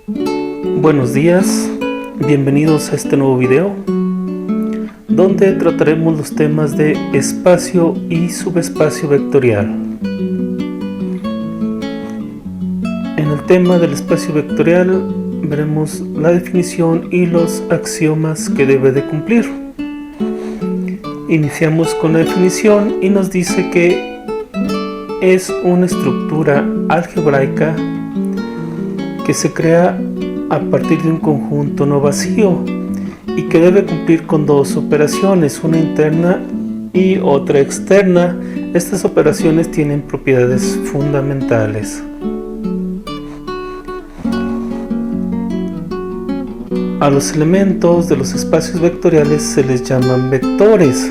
Buenos días, bienvenidos a este nuevo video donde trataremos los temas de espacio y subespacio vectorial. En el tema del espacio vectorial veremos la definición y los axiomas que debe de cumplir. Iniciamos con la definición y nos dice que es una estructura algebraica que se crea a partir de un conjunto no vacío y que debe cumplir con dos operaciones, una interna y otra externa. Estas operaciones tienen propiedades fundamentales. A los elementos de los espacios vectoriales se les llaman vectores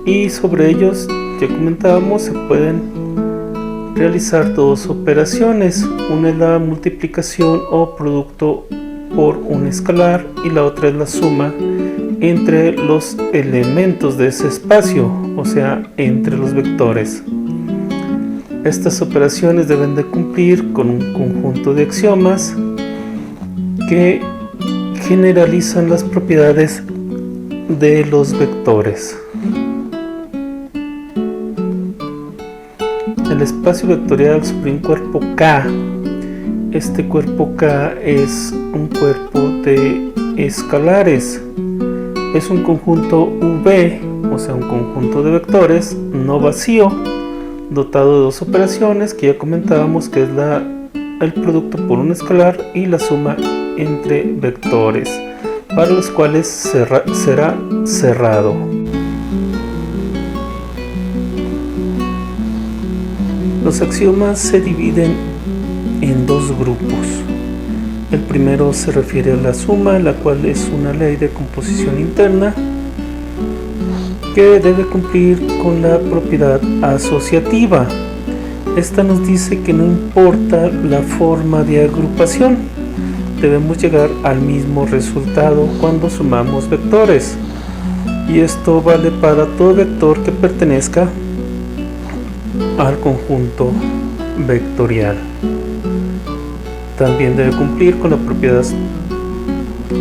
y sobre ellos, ya comentábamos, se pueden realizar dos operaciones. Una es la multiplicación o producto por un escalar y la otra es la suma entre los elementos de ese espacio, o sea, entre los vectores. Estas operaciones deben de cumplir con un conjunto de axiomas que generalizan las propiedades de los vectores. El espacio vectorial sobre un cuerpo K. Este cuerpo K es un cuerpo de escalares. Es un conjunto V, o sea, un conjunto de vectores no vacío, dotado de dos operaciones que ya comentábamos, que es el producto por un escalar y la suma entre vectores, para los cuales será cerrado. Los axiomas se dividen en dos grupos. El primero se refiere a la suma, la cual es una ley de composición interna que debe cumplir con la propiedad asociativa. Esta nos dice que no importa la forma de agrupación, debemos llegar al mismo resultado cuando sumamos vectores, y esto vale para todo vector que pertenezca al conjunto vectorial. También debe cumplir con la propiedad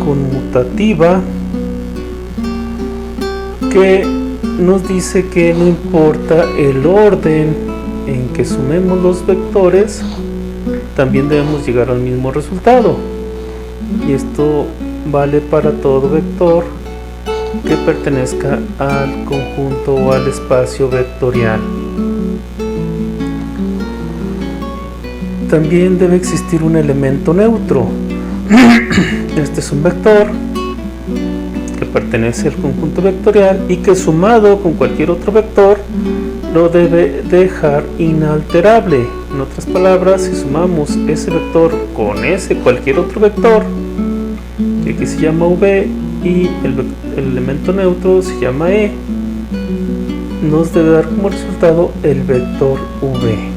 conmutativa, que nos dice que no importa el orden en que sumemos los vectores, también debemos llegar al mismo resultado, y esto vale para todo vector que pertenezca al conjunto o al espacio vectorial. También debe existir un elemento neutro. Este es un vector que pertenece al conjunto vectorial y que sumado con cualquier otro vector lo debe dejar inalterable. En otras palabras, si sumamos ese vector con cualquier otro vector, que aquí se llama V, y el elemento neutro se llama E, nos debe dar como resultado el vector V.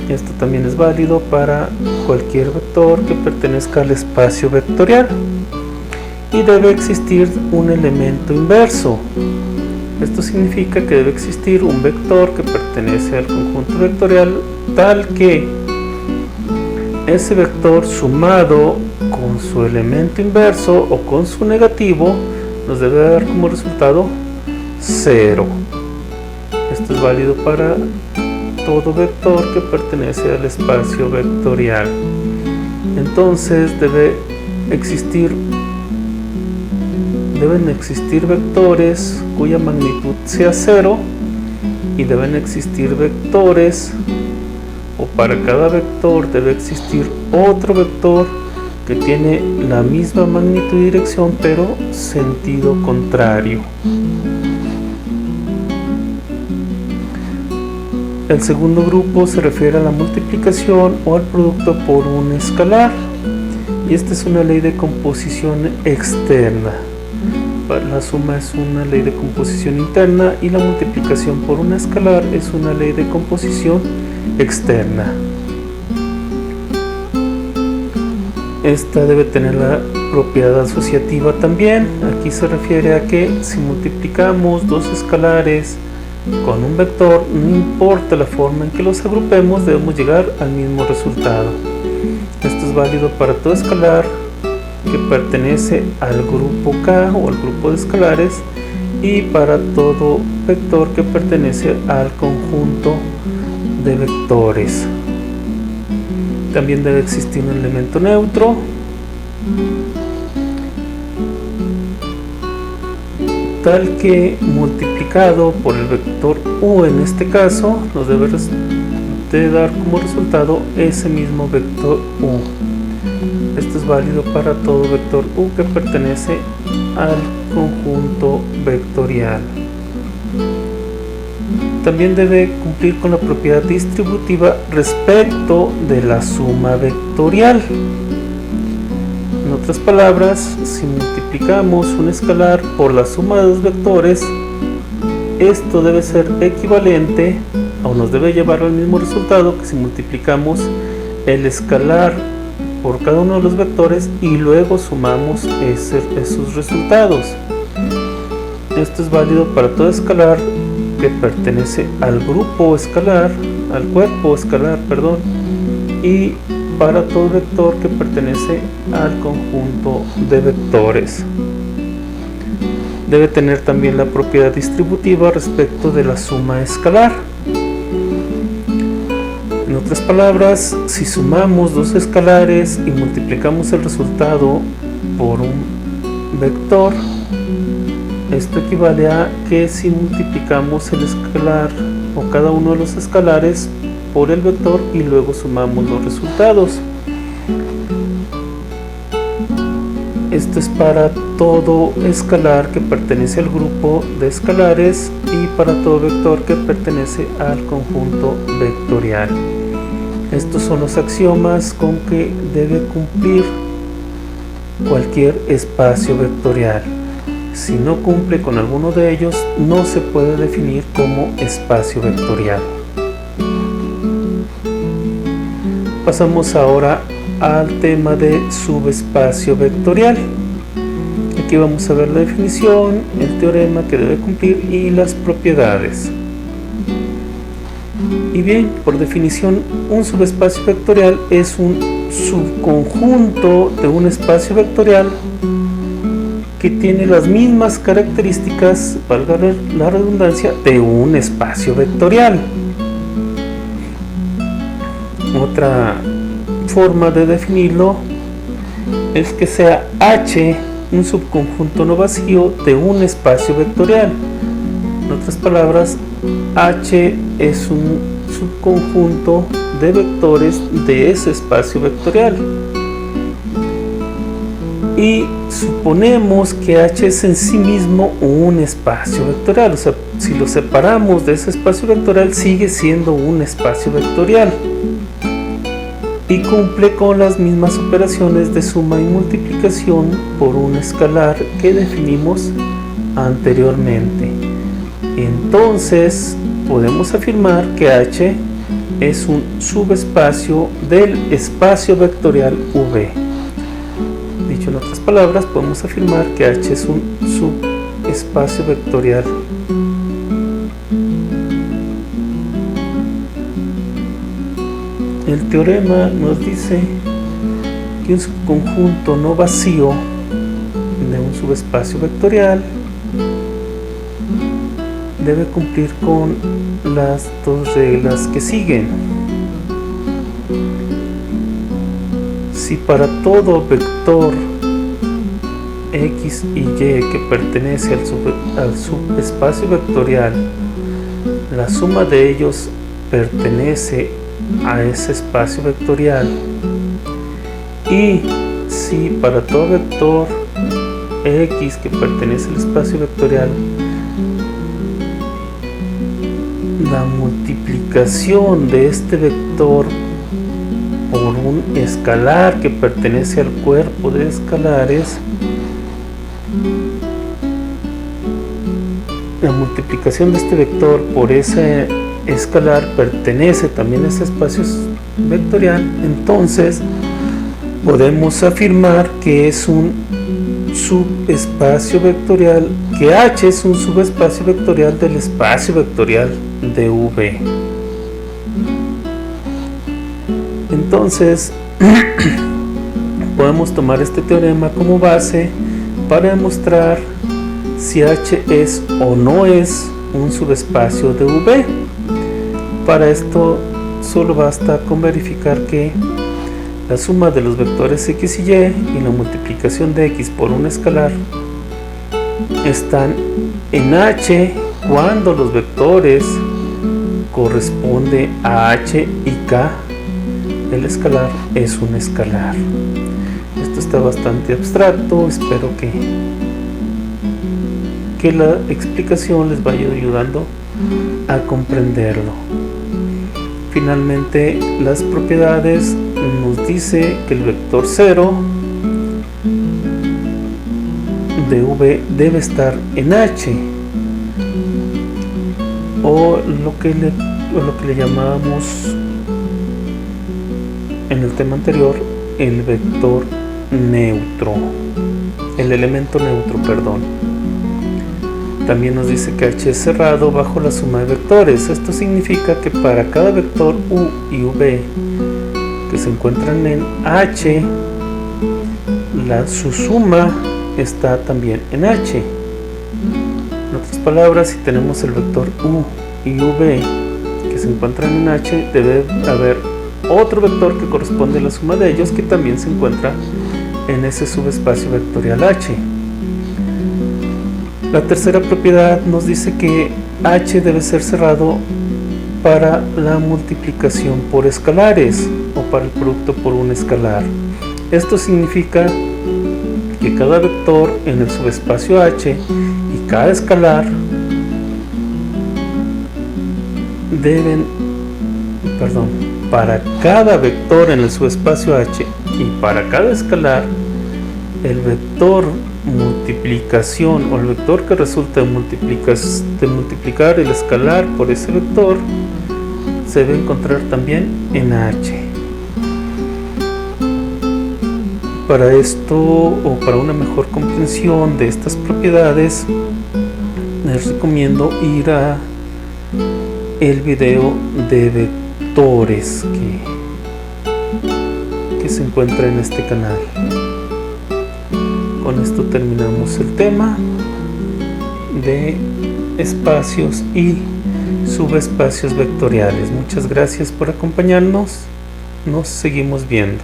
Esto también es válido para cualquier vector que pertenezca al espacio vectorial. Y debe existir un elemento inverso. Esto significa que debe existir un vector que pertenece al conjunto vectorial tal que ese vector sumado con su elemento inverso o con su negativo nos debe dar como resultado 0. Esto es válido para todo vector que pertenece al espacio vectorial. Entonces deben existir vectores cuya magnitud sea 0, y deben existir vectores, o para cada vector debe existir otro vector que tiene la misma magnitud y dirección pero sentido contrario. El segundo grupo se refiere a la multiplicación o al producto por un escalar, y esta es una ley de composición externa. La suma es una ley de composición interna y la multiplicación por un escalar es una ley de composición externa. Esta debe tener la propiedad asociativa también. Aquí se refiere a que si multiplicamos dos escalares con un vector, no importa la forma en que los agrupemos, debemos llegar al mismo resultado. Esto es válido para todo escalar que pertenece al grupo K o al grupo de escalares y para todo vector que pertenece al conjunto de vectores. También debe existir un elemento neutro tal que multiplicado por el vector u, en este caso nos debe de dar como resultado ese mismo vector u. Esto es válido para todo vector u que pertenece al conjunto vectorial. También debe cumplir con la propiedad distributiva respecto de la suma vectorial. En otras palabras, si multiplicamos un escalar por la suma de dos vectores, esto debe ser equivalente o nos debe llevar al mismo resultado que si multiplicamos el escalar por cada uno de los vectores y luego sumamos esos resultados. Esto es válido para todo escalar que pertenece al grupo escalar, al cuerpo escalar, perdón, y para todo vector que pertenece al conjunto de vectores. Debe tener también la propiedad distributiva respecto de la suma escalar. En otras palabras, si sumamos dos escalares y multiplicamos el resultado por un vector, esto equivale a que si multiplicamos el escalar o cada uno de los escalares por el vector y luego sumamos los resultados. Esto es para todo escalar que pertenece al grupo de escalares y para todo vector que pertenece al conjunto vectorial. Estos son los axiomas con que debe cumplir cualquier espacio vectorial. Si no cumple con alguno de ellos, no se puede definir como espacio vectorial. Pasamos ahora al tema de subespacio vectorial. Aquí vamos a ver la definición, el teorema que debe cumplir y las propiedades. Y bien, por definición, un subespacio vectorial es un subconjunto de un espacio vectorial que tiene las mismas características, valga la redundancia, de un espacio vectorial. Otra forma de definirlo es que sea H un subconjunto no vacío de un espacio vectorial. En otras palabras, H es un subconjunto de vectores de ese espacio vectorial. Y suponemos que H es en sí mismo un espacio vectorial, o sea, si lo separamos de ese espacio vectorial sigue siendo un espacio vectorial y cumple con las mismas operaciones de suma y multiplicación por un escalar que definimos anteriormente. Entonces podemos afirmar que H es un subespacio del espacio vectorial V. Dicho en otras palabras, podemos afirmar que H es un subespacio vectorial. El teorema nos dice que un subconjunto no vacío de un subespacio vectorial debe cumplir con las dos reglas que siguen. Si para todo vector X y Y que pertenece al subespacio vectorial, la suma de ellos pertenece a ese espacio vectorial, y si para todo vector X que pertenece al espacio vectorial la multiplicación de este vector por un escalar que pertenece al cuerpo de escalares, la multiplicación de este vector por ese escalar pertenece también a ese espacio vectorial, entonces podemos afirmar que es un subespacio vectorial, que H es un subespacio vectorial del espacio vectorial de V. Entonces podemos tomar este teorema como base para demostrar si H es o no es un subespacio de V. Para esto solo basta con verificar que la suma de los vectores x y y la multiplicación de x por un escalar están en H cuando los vectores corresponden a H y K. El escalar es un escalar. Esto está bastante abstracto, espero que la explicación les vaya ayudando a comprenderlo. Finalmente, las propiedades nos dice que el vector 0 de V debe estar en H, o lo que le llamábamos en el tema anterior el vector neutro, el elemento neutro, perdón. También nos dice que H es cerrado bajo la suma de vectores. Esto significa que para cada vector U y V que se encuentran en H, su suma está también en H. En otras palabras, si tenemos el vector U y V que se encuentran en H, debe haber otro vector que corresponde a la suma de ellos que también se encuentra en ese subespacio vectorial H. La tercera propiedad nos dice que H debe ser cerrado para la multiplicación por escalares o para el producto por un escalar. Esto significa que cada vector en el subespacio H y cada escalar para cada vector en el subespacio H y para cada escalar, el vector multiplicación o el vector que resulta de multiplicar el escalar por ese vector se debe encontrar también en H. Para esto, o para una mejor comprensión de estas propiedades, les recomiendo ir a el video de vectores que se encuentra en este canal. Con esto terminamos el tema de espacios y subespacios vectoriales. Muchas gracias por acompañarnos. Nos seguimos viendo.